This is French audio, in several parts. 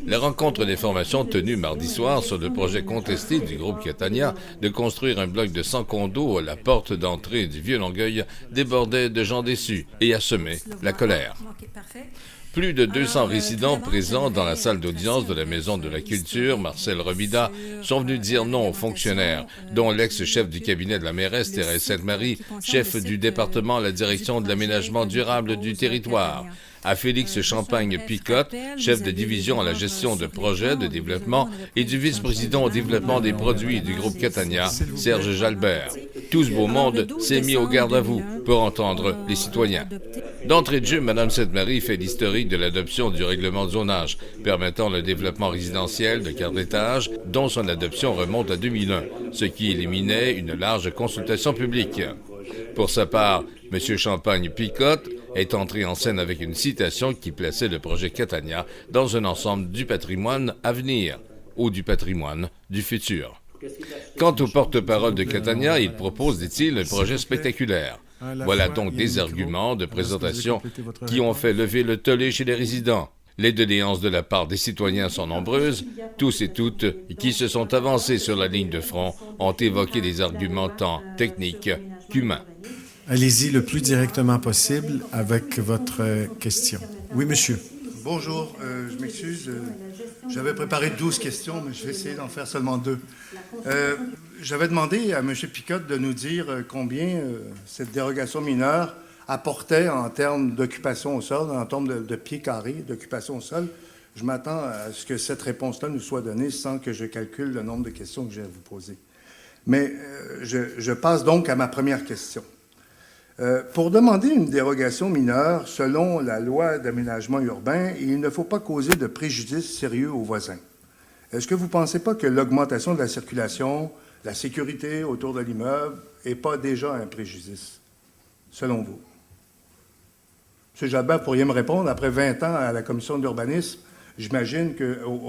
La rencontre des formations tenue mardi soir sur le projet contesté du groupe Catania de construire un bloc de 100 condos à la porte d'entrée du Vieux-Longueuil débordait de gens déçus et a semé la colère. Plus de 200 résidents présents dans la salle d'audience de la Maison de la Culture, Marcel Robida, sont venus dire non aux fonctionnaires, dont l'ex-chef du cabinet de la mairesse Thérèse Sainte-Marie, chef du département à la direction de l'aménagement durable du territoire, à Félix Champagne-Picotte, chef de division à la gestion de projets de développement, et du vice-président au développement des produits du groupe Catania, Serge Jalbert. Tout ce beau monde s'est mis au garde à vous pour entendre les citoyens. D'entrée de jeu, Mme Sainte-Marie fait l'historique de l'adoption du règlement de zonage, permettant le développement résidentiel de 4 étages, dont son adoption remonte à 2001, ce qui éliminait une large consultation publique. Pour sa part, M. Champagne-Picotte est entré en scène avec une citation qui plaçait le projet Catania dans un ensemble du patrimoine à venir, ou du patrimoine du futur. Quant au porte-parole de Catania, il propose, dit-il, un projet spectaculaire. Voilà donc des arguments de présentation qui ont fait lever le tollé chez les résidents. Les doléances de la part des citoyens sont nombreuses. Tous et toutes qui se sont avancés sur la ligne de front ont évoqué des arguments tant techniques qu'humains. Allez-y le plus directement possible avec votre question. Oui, monsieur. Bonjour, je m'excuse. J'avais préparé 12 questions, mais je vais essayer d'en faire seulement 2. J'avais demandé à M. Picotte de nous dire combien cette dérogation mineure apportait en termes d'occupation au sol, en termes de pieds carrés d'occupation au sol. Je m'attends à ce que cette réponse-là nous soit donnée sans que je calcule le nombre de questions que j'ai à vous poser. Mais je passe donc à ma première question. Pour demander une dérogation mineure, selon la loi d'aménagement urbain, il ne faut pas causer de préjudice sérieux aux voisins. Est-ce que vous ne pensez pas que l'augmentation de la circulation, la sécurité autour de l'immeuble n'est pas déjà un préjudice, selon vous? M. Jalbert, vous pourriez me répondre, après 20 ans à la commission de l'urbanisme, j'imagine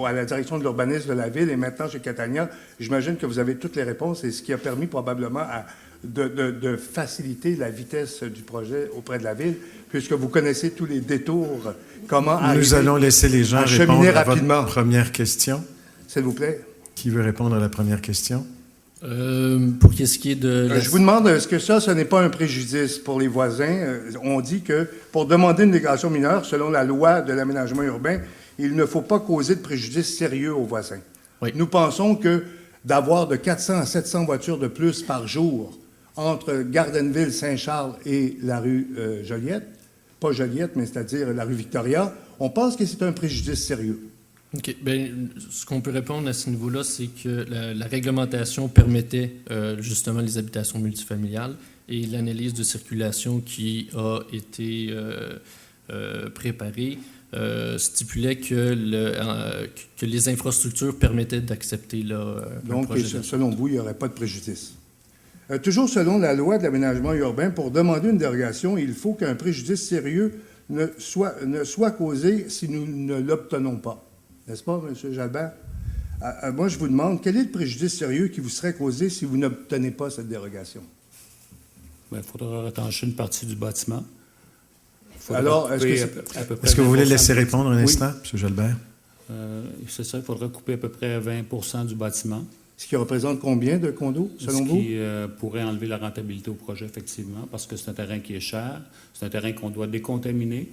à la direction de l'urbanisme de la ville et maintenant chez Catania, j'imagine que vous avez toutes les réponses et ce qui a permis probablement de faciliter la vitesse du projet auprès de la ville, puisque vous connaissez tous les détours, comment Nous allons laisser les gens répondre à rapidement. Votre première question. S'il vous plaît. Qui veut répondre à la première question? Pour ce qui est de... Je vous demande, est-ce que ce n'est pas un préjudice pour les voisins? On dit que pour demander une dérogation mineure, selon la loi de l'aménagement urbain, il ne faut pas causer de préjudice sérieux aux voisins. Oui. Nous pensons que d'avoir de 400 à 700 voitures de plus par jour entre Gardenville, Saint-Charles et la rue Joliette, pas Joliette, mais c'est-à-dire la rue Victoria, on pense que c'est un préjudice sérieux. OK. Bien, ce qu'on peut répondre à ce niveau-là, c'est que la réglementation permettait justement les habitations multifamiliales et l'analyse de circulation qui a été préparée stipulait que les infrastructures permettaient d'accepter un projet. Donc, selon vous, il n'y aurait pas de préjudice. Toujours selon la loi de l'aménagement urbain, pour demander une dérogation, il faut qu'un préjudice sérieux ne soit causé si nous ne l'obtenons pas. N'est-ce pas, M. Jalbert? Moi, je vous demande, quel est le préjudice sérieux qui vous serait causé si vous n'obtenez pas cette dérogation? Il faudra retancher une partie du bâtiment. Alors, est-ce que vous voulez laisser répondre un instant, M. Jalbert? C'est ça, il faudra couper à peu près 20 % du bâtiment. Ce qui représente combien de condos, selon vous? Ce qui pourrait enlever la rentabilité au projet, effectivement, parce que c'est un terrain qui est cher, c'est un terrain qu'on doit décontaminer,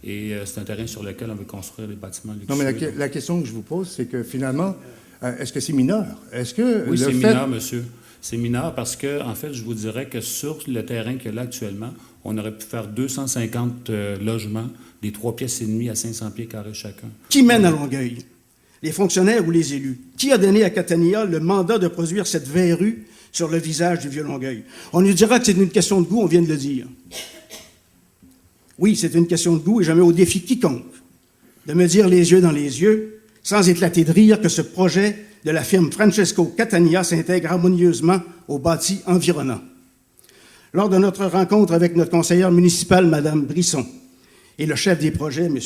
et c'est un terrain sur lequel on veut construire des bâtiments luxueux. Non, mais la question que je vous pose, c'est que finalement, est-ce que c'est mineur? Oui, c'est mineur, monsieur. C'est mineur parce que, en fait, je vous dirais que sur le terrain qu'il y a là actuellement, on aurait pu faire 250 logements, des 3 pièces et demie à 500 pieds carrés chacun. Qui mène à Longueuil? Les fonctionnaires ou les élus? Qui a donné à Catania le mandat de produire cette verrue sur le visage du Vieux-Longueuil? On nous dira que c'est une question de goût, on vient de le dire. Oui, c'est une question de goût et je mets au défi quiconque de me dire les yeux dans les yeux, sans éclater de rire, que ce projet de la firme Francesco Catania s'intègre harmonieusement au bâti environnant. Lors de notre rencontre avec notre conseillère municipale, Mme Brisson, et le chef des projets, M.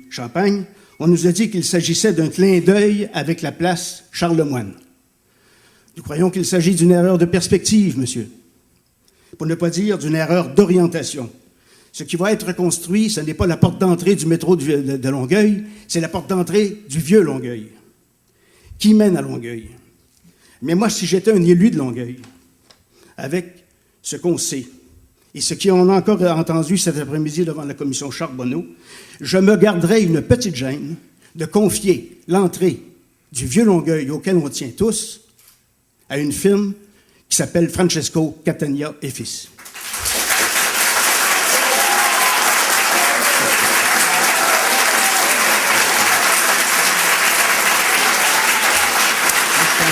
Champagne, on nous a dit qu'il s'agissait d'un clin d'œil avec la place Charlemagne. Nous croyons qu'il s'agit d'une erreur de perspective, monsieur, pour ne pas dire d'une erreur d'orientation. Ce qui va être reconstruit, ce n'est pas la porte d'entrée du métro de Longueuil, c'est la porte d'entrée du vieux Longueuil, qui mène à Longueuil. Mais moi, si j'étais un élu de Longueuil, avec ce qu'on sait, et ce qu'on a encore entendu cet après-midi devant la commission Charbonneau, je me garderais une petite gêne de confier l'entrée du vieux Longueuil auquel on tient tous à une firme qui s'appelle Francesco Catania et Fils.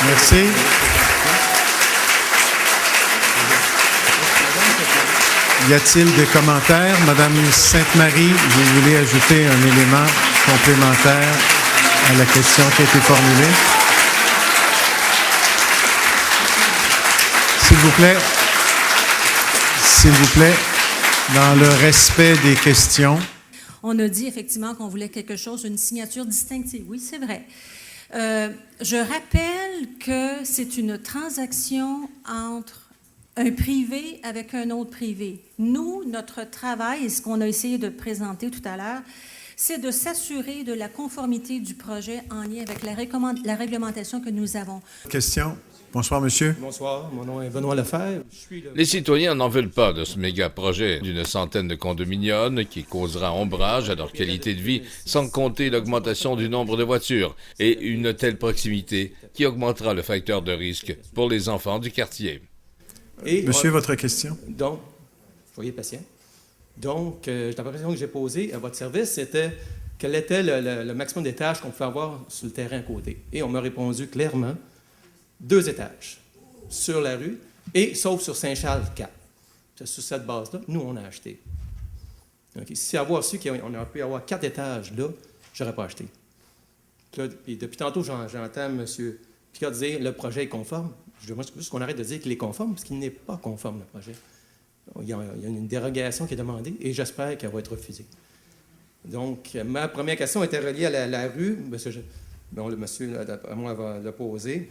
Merci. Y a-t-il des commentaires? Madame Sainte-Marie, vous voulez ajouter un élément complémentaire à la question qui a été formulée? S'il vous plaît, dans le respect des questions. On a dit effectivement qu'on voulait quelque chose, une signature distinctive. Oui, c'est vrai. Je rappelle que c'est une transaction entre un privé avec un autre privé. Nous, notre travail, et ce qu'on a essayé de présenter tout à l'heure, c'est de s'assurer de la conformité du projet en lien avec la réglementation que nous avons. Question. Bonsoir, monsieur. Bonsoir, mon nom est Benoît Lefebvre. Les citoyens n'en veulent pas de ce méga-projet d'une centaine de condominiums qui causera ombrage à leur qualité de vie, sans compter l'augmentation du nombre de voitures et une telle proximité qui augmentera le facteur de risque pour les enfants du quartier. Monsieur, votre question? Donc, soyez patient. Donc, la première question que j'ai posée à votre service, c'était quel était le maximum d'étages qu'on pouvait avoir sur le terrain à côté. Et on m'a répondu clairement 2 étages sur la rue, et sauf sur Saint-Charles 4. C'est sur cette base-là, nous, on a acheté. Okay. Si avoir su qu'on aurait pu avoir 4 étages là, j'aurais pas acheté. Là, puis depuis tantôt, j'entends M. Picard dire le projet est conforme. Je veux juste qu'on arrête de dire qu'il est conforme, parce qu'il n'est pas conforme, le projet. Il y a une dérogation qui est demandée, et j'espère qu'elle va être refusée. Donc, ma première question était reliée à la rue. Le monsieur, à moi, va le poser.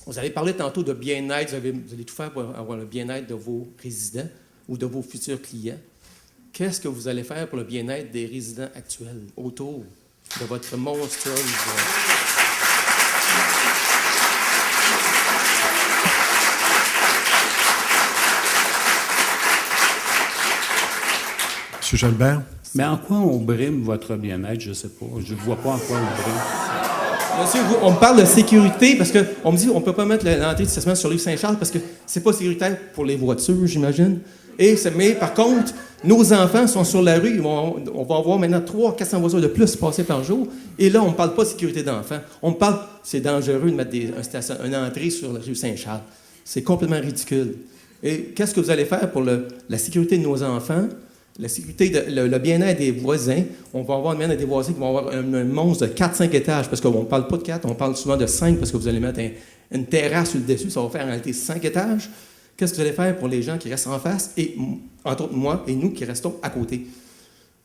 Vous avez parlé tantôt de bien-être. Vous allez tout faire pour avoir le bien-être de vos résidents ou de vos futurs clients. Qu'est-ce que vous allez faire pour le bien-être des résidents actuels autour de votre monstrueuse... M. Jalbert. Mais en quoi on brime votre bien-être? Je ne sais pas. Je ne vois pas en quoi on brime. Monsieur, on me parle de sécurité parce qu'on me dit qu'on ne peut pas mettre l'entrée du stationnement sur l'île Saint-Charles parce que c'est pas sécuritaire pour les voitures, j'imagine. Mais par contre, nos enfants sont sur la rue. On va avoir maintenant 300-400 voitures de plus passer par jour. Et là, on ne parle pas de sécurité d'enfants. On me parle, c'est dangereux de mettre une entrée sur la rue Saint-Charles. C'est complètement ridicule. Et qu'est-ce que vous allez faire pour la sécurité de nos enfants? La sécurité, le bien-être des voisins, on va avoir le bien-être des voisins qui vont avoir un monstre de 4-5 étages, parce qu'on ne parle pas de 4, on parle souvent de 5, parce que vous allez mettre une terrasse sur le dessus, ça va faire en réalité 5 étages. Qu'est-ce que vous allez faire pour les gens qui restent en face, et entre autres moi et nous qui restons à côté?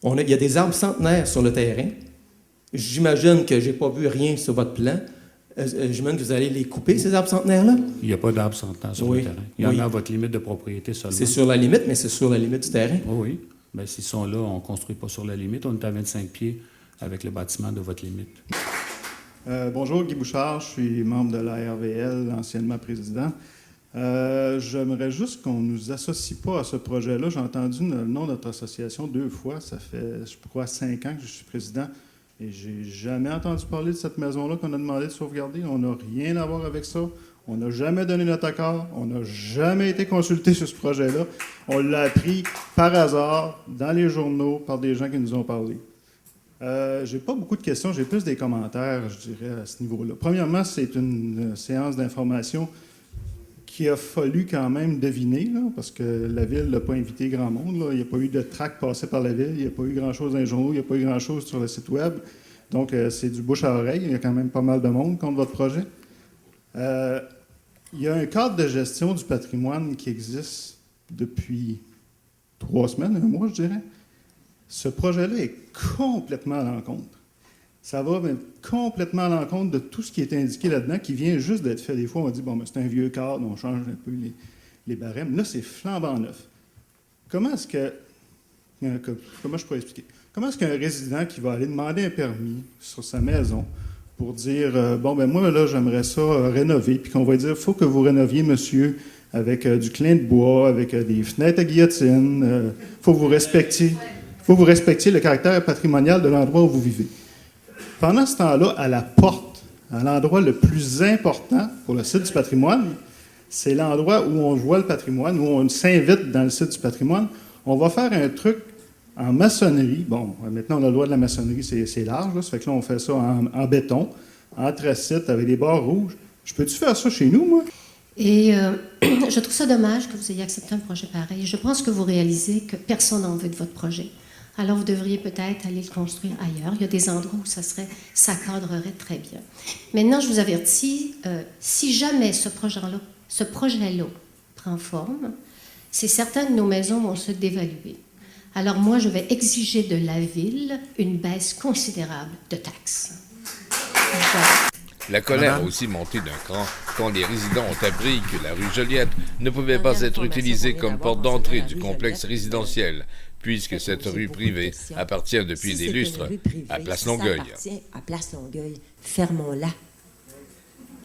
Il y a des arbres centenaires sur le terrain. J'imagine que je n'ai pas vu rien sur votre plan. J'imagine que vous allez les couper, ces arbres centenaires-là? Il n'y a pas d'arbres centenaires sur le terrain. Il y en a à votre limite de propriété seulement. C'est sur la limite, mais c'est sur la limite du terrain. Oui. Bien, s'ils sont là, on ne construit pas sur la limite. On est à 25 pieds avec le bâtiment de votre limite. Bonjour, Guy Bouchard. Je suis membre de la RVL, anciennement président. J'aimerais juste qu'on ne nous associe pas à ce projet-là. J'ai entendu le nom de notre association 2 fois. Ça fait, je crois, 5 ans que je suis président. Et j'ai jamais entendu parler de cette maison-là qu'on a demandé de sauvegarder. On n'a rien à voir avec ça. On n'a jamais donné notre accord. On n'a jamais été consulté sur ce projet-là. On l'a appris par hasard dans les journaux par des gens qui nous ont parlé. J'ai pas beaucoup de questions. J'ai plus des commentaires, je dirais, à ce niveau-là. Premièrement, c'est une séance d'information qu'il a fallu quand même deviner, là, parce que la Ville n'a pas invité grand monde. Là. Il n'y a pas eu de tract passé par la Ville. Il n'y a pas eu grand-chose dans les journaux. Il n'y a pas eu grand-chose sur le site Web. Donc, c'est du bouche à oreille. Il y a quand même pas mal de monde contre votre projet. Il y a un cadre de gestion du patrimoine qui existe depuis 3 semaines, 1 mois, je dirais. Ce projet-là est complètement à l'encontre. Ça va complètement à l'encontre de tout ce qui est indiqué là-dedans, qui vient juste d'être fait. Des fois, on dit, bon, ben, c'est un vieux cadre, on change un peu les barèmes. Là, c'est flambant neuf. Comment est-ce que Comment je pourrais expliquer? Comment est-ce qu'un résident qui va aller demander un permis sur sa maison pour dire bon, ben moi, là, j'aimerais ça rénover, puis qu'on va dire il faut que vous rénoviez, monsieur, avec du clin de bois, avec des fenêtres à guillotine, il faut que vous respectiez le caractère patrimonial de l'endroit où vous vivez. Pendant ce temps-là, à la porte, à l'endroit le plus important pour le site du patrimoine, c'est l'endroit où on voit le patrimoine, où on s'invite dans le site du patrimoine. On va faire un truc en maçonnerie. Bon, maintenant, on a le droit de la maçonnerie, c'est large, là, ça fait que là, on fait ça en béton, anthracite, avec des barres rouges. Je peux-tu faire ça chez nous, moi? Et je trouve ça dommage que vous ayez accepté un projet pareil. Je pense que vous réalisez que personne n'en veut de votre projet. Alors, vous devriez peut-être aller le construire ailleurs. Il y a des endroits où ça cadrerait très bien. Maintenant, je vous avertis, si jamais ce projet-là prend forme, c'est certain que nos maisons vont se dévaluer. Alors, moi, je vais exiger de la ville une baisse considérable de taxes. Voilà. La colère a aussi monté d'un cran quand les résidents ont appris que la rue Joliette ne pouvait pas être utilisée comme porte d'entrée du complexe résidentiel, puisque cette rue privée appartient depuis des lustres à Place Longueuil. Ça appartient à Place Longueuil. Fermons-la.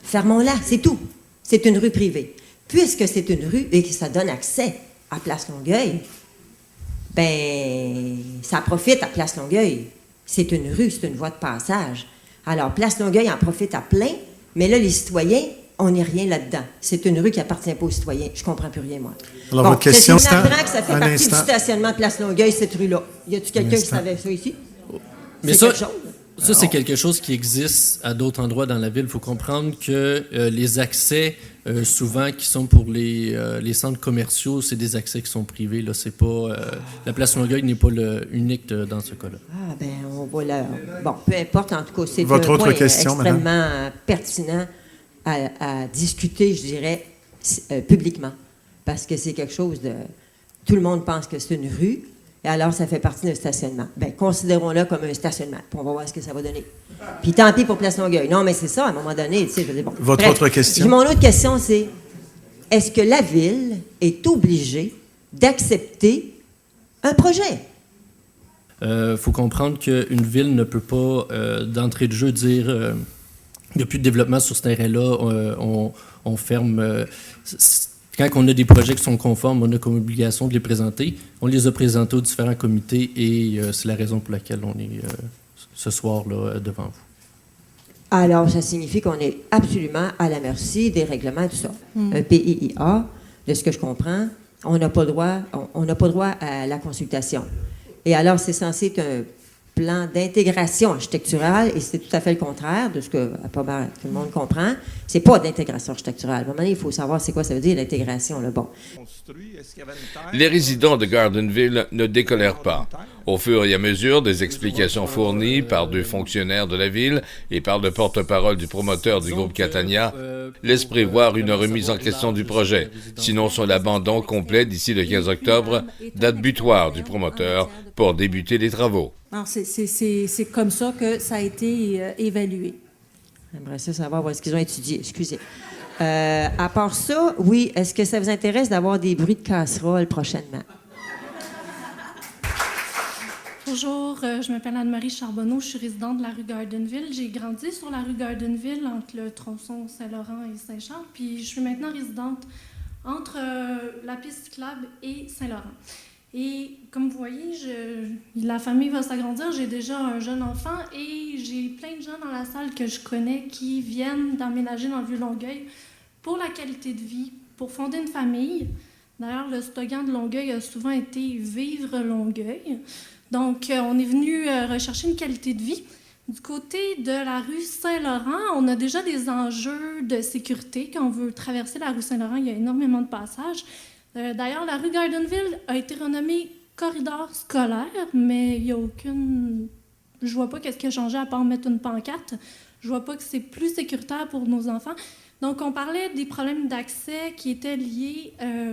Fermons-la, c'est tout. C'est une rue privée. Puisque c'est une rue et que ça donne accès à Place Longueuil, ben, ça profite à Place Longueuil. C'est une rue, c'est une voie de passage. Alors, Place Longueuil en profite à plein, mais là, les citoyens, on n'est rien là-dedans. C'est une rue qui appartient pas aux citoyens. Je comprends plus rien, moi. Alors, votre question, c'est que ça fait partie du stationnement Place Longueuil, cette rue-là. Y a-t-il quelqu'un qui savait ça ici? Mais ça, c'est quelque chose qui existe à d'autres endroits dans la ville. Il faut comprendre que les accès, souvent, qui sont pour les centres commerciaux, c'est des accès qui sont privés. Là, c'est pas, la place Longueuil n'est pas unique dans ce cas-là. Ah, ben, on va là. Bon, peu importe, en tout cas, c'est votre un autre point question, extrêmement madame? pertinent à discuter, je dirais, publiquement. Parce que c'est quelque chose de... Tout le monde pense que c'est une rue, et alors ça fait partie d'un stationnement. Bien, considérons-le comme un stationnement, puis on va voir ce que ça va donner. Puis tant pis pour Place Longueuil. Non, mais c'est ça, à un moment donné, tu sais, je dis, bon. Votre autre question? Mon autre question, c'est, est-ce que la Ville est obligée d'accepter un projet? Faut comprendre qu'une ville ne peut pas, d'entrée de jeu, dire il n'y a plus de développement sur ce terrain-là, on ferme. Quand on a des projets qui sont conformes, on a comme obligation de les présenter. On les a présentés aux différents comités et c'est la raison pour laquelle on est ce soir-là devant vous. Alors, ça signifie qu'on est absolument à la merci des règlements et tout ça. Un PIIA, de ce que je comprends, on n'a pas droit à la consultation. Et alors, c'est censé être un plan d'intégration architecturale, et c'est tout à fait le contraire de ce que pas mal tout le monde comprend. C'est pas d'intégration architecturale. À un moment donné, il faut savoir c'est quoi ça veut dire, l'intégration. Là. Bon. Les résidents de Gardenville ne décolèrent pas. Au fur et à mesure des explications fournies par deux fonctionnaires de la ville et par le porte-parole du promoteur du groupe Catania, laisse prévoir une remise en question du projet, sinon son abandon complet d'ici le 15 octobre, date butoir du promoteur pour débuter les travaux. Alors, c'est comme ça que ça a été évalué. J'aimerais ça savoir où est-ce qu'ils ont étudié. Excusez. À part ça, oui, est-ce que ça vous intéresse d'avoir des bruits de casserole prochainement? Bonjour, je m'appelle Anne-Marie Charbonneau, je suis résidente de la rue Gardenville. J'ai grandi sur la rue Gardenville entre le tronçon Saint-Laurent et Saint-Charles, puis je suis maintenant résidente entre la piste cyclable et Saint-Laurent. Et comme vous voyez, la famille va s'agrandir, j'ai déjà un jeune enfant et j'ai plein de gens dans la salle que je connais qui viennent d'emménager dans le Vieux-Longueuil pour la qualité de vie, pour fonder une famille. D'ailleurs, le slogan de Longueuil a souvent été « Vivre Longueuil ». Donc, on est venu rechercher une qualité de vie. Du côté de la rue Saint-Laurent, on a déjà des enjeux de sécurité. Quand on veut traverser la rue Saint-Laurent, il y a énormément de passages. D'ailleurs, la rue Gardenville a été renommée corridor scolaire, mais il n'y a aucune... Je vois pas qu'est-ce qui a changé à part mettre une pancarte. Je vois pas que c'est plus sécuritaire pour nos enfants. Donc, on parlait des problèmes d'accès qui étaient liés...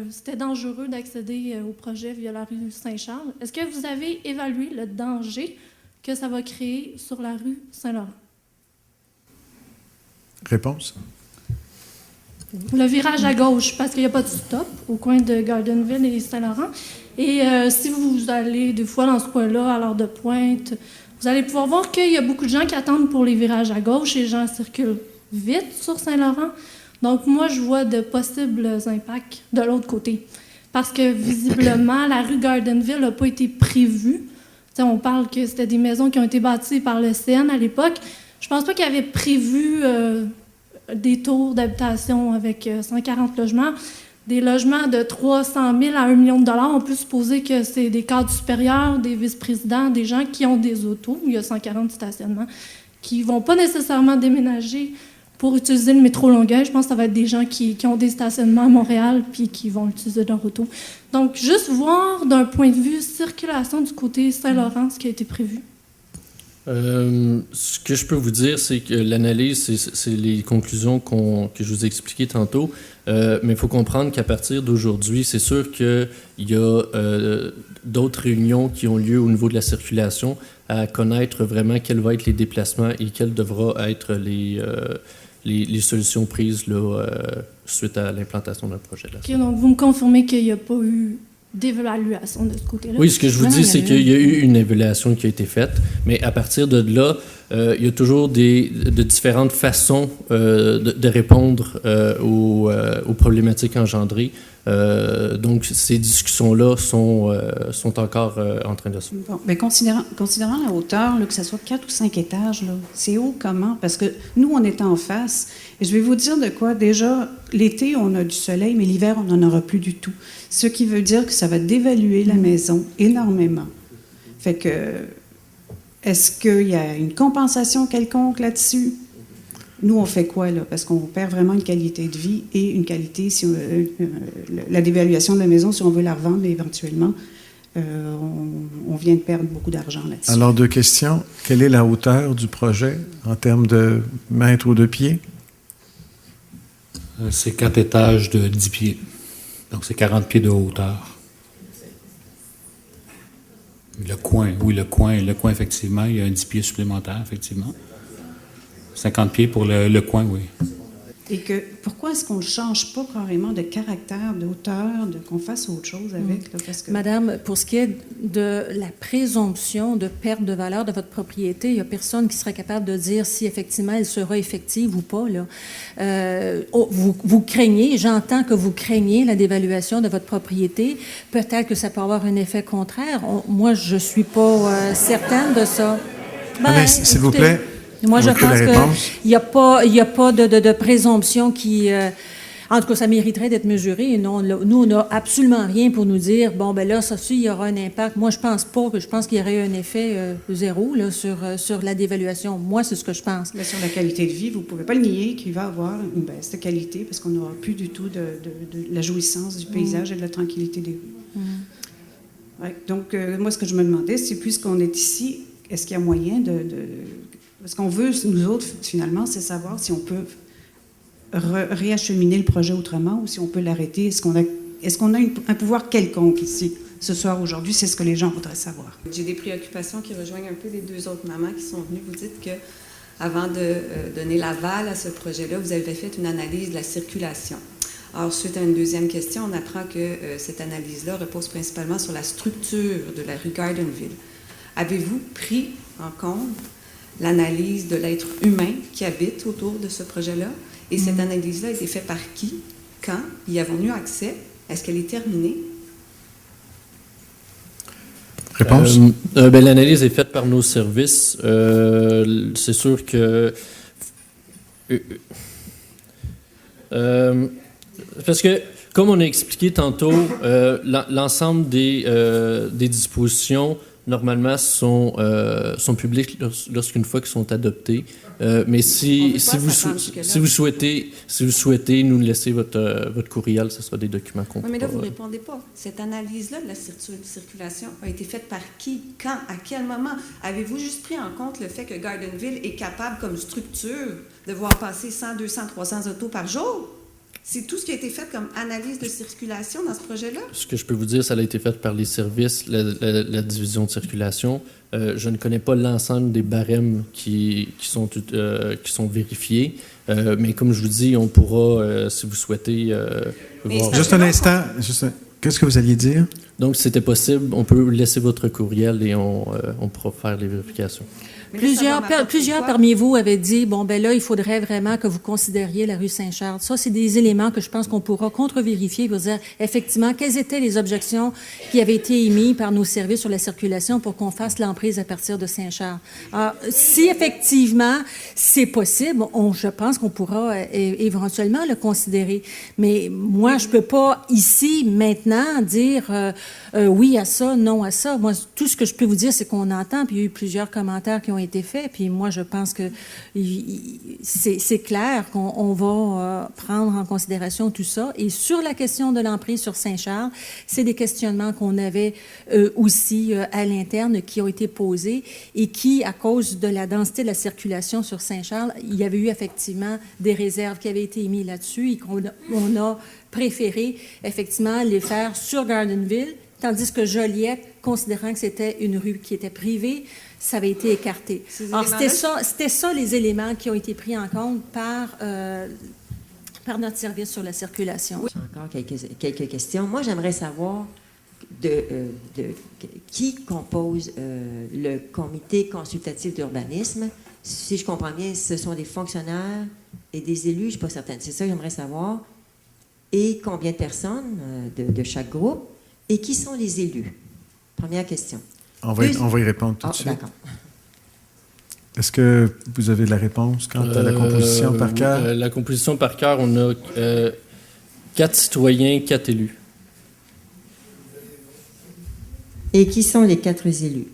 c'était dangereux d'accéder au projet via la rue Saint-Charles. Est-ce que vous avez évalué le danger que ça va créer sur la rue Saint-Laurent? Réponse? le virage à gauche, parce qu'il n'y a pas de stop au coin de Gardenville et Saint-Laurent. Et si vous allez des fois dans ce coin-là à l'heure de pointe, vous allez pouvoir voir qu'il y a beaucoup de gens qui attendent pour les virages à gauche et les gens circulent vite sur Saint-Laurent. Donc moi, je vois de possibles impacts de l'autre côté. Parce que visiblement, la rue Gardenville n'a pas été prévue. T'sais, on parle que c'était des maisons qui ont été bâties par le CN à l'époque. Je pense pas qu'il y avait prévu des tours d'habitation avec 140 logements. Des logements de 300 000 à 1 million de dollars, on peut supposer que c'est des cadres supérieurs, des vice-présidents, des gens qui ont des autos, il y a 140 stationnements, qui ne vont pas nécessairement déménager pour utiliser le métro Longueuil. Je pense que ça va être des gens qui ont des stationnements à Montréal puis qui vont utiliser leur auto. Donc, juste voir d'un point de vue circulation du côté Saint-Laurent ce qui a été prévu. Ce que je peux vous dire, c'est que l'analyse, c'est les conclusions que je vous ai expliquées tantôt. Mais il faut comprendre qu'à partir d'aujourd'hui, c'est sûr qu'il y a d'autres réunions qui ont lieu au niveau de la circulation à connaître vraiment quels vont être les déplacements et quelles devront être les solutions prises là, suite à l'implantation d'un projet. Là. OK, donc vous me confirmez qu'il n'y a pas eu d'évaluation de ce côté-là? Oui, ce que je vous dis, c'est qu'il y a eu une évaluation qui a été faite, mais à partir de là, il y a toujours de différentes façons de répondre aux problématiques engendrées. Donc, ces discussions-là sont encore en train de se faire. Bon, bien, considérant la hauteur, là, que ce soit 4 ou 5 étages, là, c'est haut comment? Parce que nous, on est en face. Et je vais vous dire de quoi. Déjà, l'été, on a du soleil, mais l'hiver, on n'en aura plus du tout. Ce qui veut dire que ça va dévaluer la maison énormément. Fait que, est-ce qu'il y a une compensation quelconque là-dessus? Nous, on fait quoi, là? Parce qu'on perd vraiment une qualité de vie et une qualité, la dévaluation de la maison, si on veut la revendre éventuellement, on vient de perdre beaucoup d'argent là-dessus. Alors, 2 questions. Quelle est la hauteur du projet en termes de mètres ou de pieds? C'est 4 étages de 10 pieds. Donc, c'est 40 pieds de hauteur. Le coin, effectivement, il y a un 10 pieds supplémentaire, effectivement. 50 pieds pour le coin, oui. Et que, pourquoi est-ce qu'on ne change pas carrément de caractère, de hauteur, qu'on fasse autre chose avec? Là, parce que... Madame, pour ce qui est de la présomption de perte de valeur de votre propriété, il n'y a personne qui serait capable de dire si effectivement elle sera effective ou pas. Là. Vous craignez, j'entends que vous craignez la dévaluation de votre propriété. Peut-être que ça peut avoir un effet contraire. Moi, je ne suis pas certaine de ça. Mais s'il vous plaît. Moi, je pense qu'il n'y a pas de présomption qui... en tout cas, ça mériterait d'être mesuré. Non, nous, on n'a absolument rien pour nous dire, bon, ben là, ça, il y aura un impact. Moi, je pense pas que je pense qu'il y aurait un effet zéro là, sur la dévaluation. Moi, c'est ce que je pense. Mais sur la qualité de vie, vous ne pouvez pas le nier qu'il va y avoir une baisse de qualité parce qu'on n'aura plus du tout de la jouissance du paysage et de la tranquillité des rues. Ouais, donc, moi, ce que je me demandais, c'est puisqu'on est ici, est-ce qu'il y a moyen ce qu'on veut, nous autres, finalement, c'est savoir si on peut réacheminer le projet autrement ou si on peut l'arrêter. Est-ce qu'on a un pouvoir quelconque ici, ce soir, aujourd'hui? C'est ce que les gens voudraient savoir. J'ai des préoccupations qui rejoignent un peu les 2 autres mamans qui sont venues. Vous dites qu'avant de donner l'aval à ce projet-là, vous avez fait une analyse de la circulation. Alors, suite à une deuxième question, on apprend que cette analyse-là repose principalement sur la structure de la rue Gardenville. Avez-vous pris en compte l'analyse de l'être humain qui habite autour de ce projet-là? Et cette analyse-là a été faite par qui? Quand? Y avons-nous accès? Est-ce qu'elle est terminée? Réponse? L'analyse est faite par nos services. C'est sûr que... parce que, comme on a expliqué tantôt, l'ensemble des dispositions normalement sont publiques lorsqu'une fois qu'ils sont adoptés. Mais si vous souhaitez nous laisser votre courriel, ce sera des documents qu'on peut. Mais là, vous ne répondez pas. Cette analyse-là de la circulation a été faite par qui? Quand? À quel moment? Avez-vous juste pris en compte le fait que Gardenville est capable, comme structure, de voir passer 100, 200, 300 autos par jour? C'est tout ce qui a été fait comme analyse de circulation dans ce projet-là? Ce que je peux vous dire, ça a été fait par les services, la division de circulation. Je ne connais pas l'ensemble des barèmes qui sont vérifiés, mais comme je vous dis, on pourra, si vous souhaitez, voir. Juste un instant. Qu'est-ce que vous alliez dire? Donc, si c'était possible, on peut laisser votre courriel et on pourra faire les vérifications. Plusieurs parmi vous avaient dit, bon, ben là, il faudrait vraiment que vous considériez la rue Saint-Charles. Ça, c'est des éléments que je pense qu'on pourra contre-vérifier pour dire, effectivement, quelles étaient les objections qui avaient été émises par nos services sur la circulation pour qu'on fasse l'emprise à partir de Saint-Charles. Alors, si effectivement c'est possible, je pense qu'on pourra éventuellement le considérer. Mais moi, je peux pas ici, maintenant, dire oui à ça, non à ça. Moi, tout ce que je peux vous dire, c'est qu'on entend, puis il y a eu plusieurs commentaires qui ont été faits, puis moi, je pense que c'est clair qu'on va prendre en considération tout ça. Et sur la question de l'emprise sur Saint-Charles, c'est des questionnements qu'on avait aussi à l'interne qui ont été posés et qui, à cause de la densité de la circulation sur Saint-Charles, il y avait eu effectivement des réserves qui avaient été émises là-dessus et qu'on a préféré effectivement les faire sur Gardenville, tandis que Joliette, considérant que c'était une rue qui était privée, ça avait été écarté. Alors, c'était ça les éléments qui ont été pris en compte par notre service sur la circulation. Oui. Encore quelques questions. Moi, j'aimerais savoir qui compose le comité consultatif d'urbanisme. Si je comprends bien, ce sont des fonctionnaires et des élus, je ne suis pas certaine. C'est ça que j'aimerais savoir. Et combien de personnes de chaque groupe? Et qui sont les élus? Première question. On va y répondre tout de suite. D'accord. Est-ce que vous avez de la réponse quant à la composition par cœur? La composition par cœur, on a 4 citoyens, 4 élus. Et qui sont les 4 élus?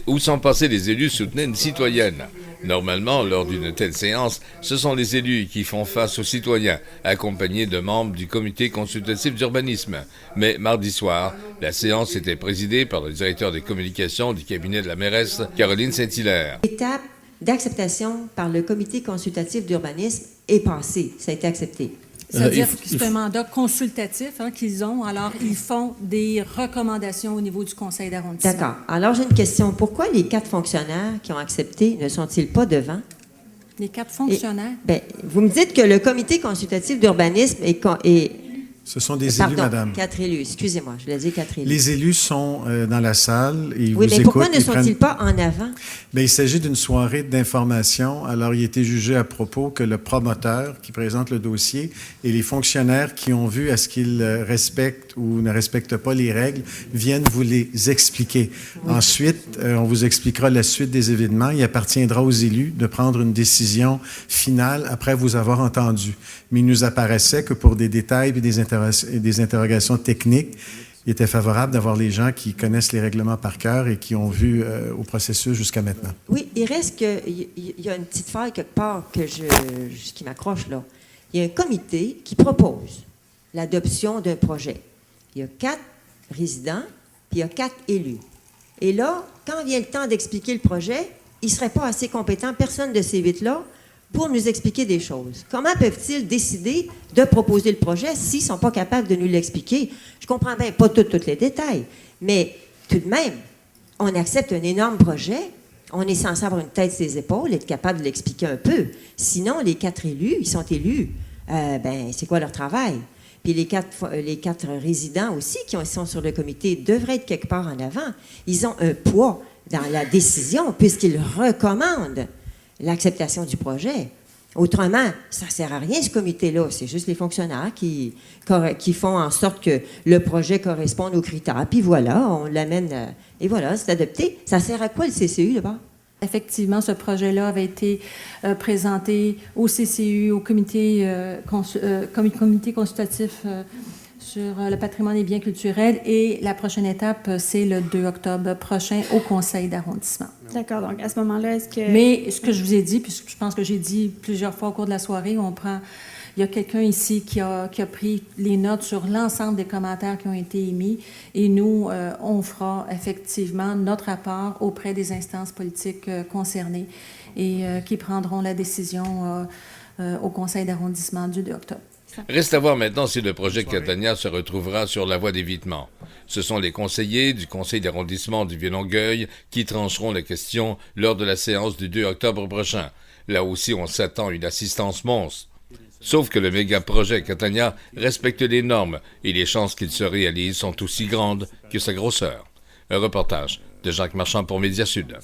Où sont passés les élus soutenaient une citoyenne. Normalement, lors d'une telle séance, ce sont les élus qui font face aux citoyens, accompagnés de membres du comité consultatif d'urbanisme. Mais mardi soir, la séance était présidée par le directeur des communications du cabinet de la mairesse, Caroline Saint-Hilaire. L'étape d'acceptation par le comité consultatif d'urbanisme est passée. Ça a été accepté. C'est-à-dire que c'est un mandat consultatif qu'ils ont. Alors, ils font des recommandations au niveau du conseil d'arrondissement. D'accord. Alors, j'ai une question. Pourquoi les 4 fonctionnaires qui ont accepté ne sont-ils pas devant? Les 4 fonctionnaires? Vous me dites que le comité consultatif d'urbanisme est Ce sont des élus, madame. 4 élus. Excusez-moi, je l'ai dit 4 élus. Les élus sont dans la salle et ils vous mais écoutent. Pourquoi ne sont-ils pas en avant? Bien, il s'agit d'une soirée d'information. Alors, il a été jugé à propos que le promoteur qui présente le dossier et les fonctionnaires qui ont vu à ce qu'ils respectent ou ne respectent pas les règles viennent vous les expliquer. Oui. Ensuite, on vous expliquera la suite des événements. Il appartiendra aux élus de prendre une décision finale après vous avoir entendu. Mais il nous apparaissait que pour des détails et des interrogations techniques, il était favorable d'avoir les gens qui connaissent les règlements par cœur et qui ont vu au processus jusqu'à maintenant. Oui, il reste qu'il y a une petite faille quelque part qui m'accroche là. Il y a un comité qui propose l'adoption d'un projet. Il y a 4 résidents, puis il y a 4 élus. Et là, quand vient le temps d'expliquer le projet, ils ne seraient pas assez compétents, personne de ces 8-là, pour nous expliquer des choses. Comment peuvent-ils décider de proposer le projet s'ils ne sont pas capables de nous l'expliquer? Je comprends bien, pas tous les détails, mais tout de même, on accepte un énorme projet, on est censé avoir une tête sur les épaules, être capable de l'expliquer un peu. Sinon, les 4 élus, ils sont élus. C'est quoi leur travail? Puis les 4 résidents aussi qui sont sur le comité devraient être quelque part en avant. Ils ont un poids dans la décision puisqu'ils recommandent l'acceptation du projet. Autrement, ça ne sert à rien, ce comité-là. C'est juste les fonctionnaires qui font en sorte que le projet corresponde aux critères. Puis voilà, on l'amène, et voilà, c'est adopté. Ça sert à quoi, le CCU, d'abord? Effectivement, ce projet-là avait été présenté au CCU, au comité consultatif sur le patrimoine et biens culturels. Et la prochaine étape, c'est le 2 octobre prochain au conseil d'arrondissement. D'accord. Donc, à ce moment-là, est-ce que... Mais ce que je vous ai dit, puis je pense que j'ai dit plusieurs fois au cours de la soirée, il y a quelqu'un ici qui a pris les notes sur l'ensemble des commentaires qui ont été émis. Et nous, on fera effectivement notre rapport auprès des instances politiques concernées et qui prendront la décision au conseil d'arrondissement du 2 octobre. Reste à voir maintenant si le projet Catania se retrouvera sur la voie d'évitement. Ce sont les conseillers du conseil d'arrondissement du Vieux-Longueuil qui trancheront la question lors de la séance du 2 octobre prochain. Là aussi, on s'attend à une assistance monstre. Sauf que le méga-projet Catania respecte les normes et les chances qu'il se réalise sont aussi grandes que sa grosseur. Un reportage de Jacques Marchand pour Média Sud.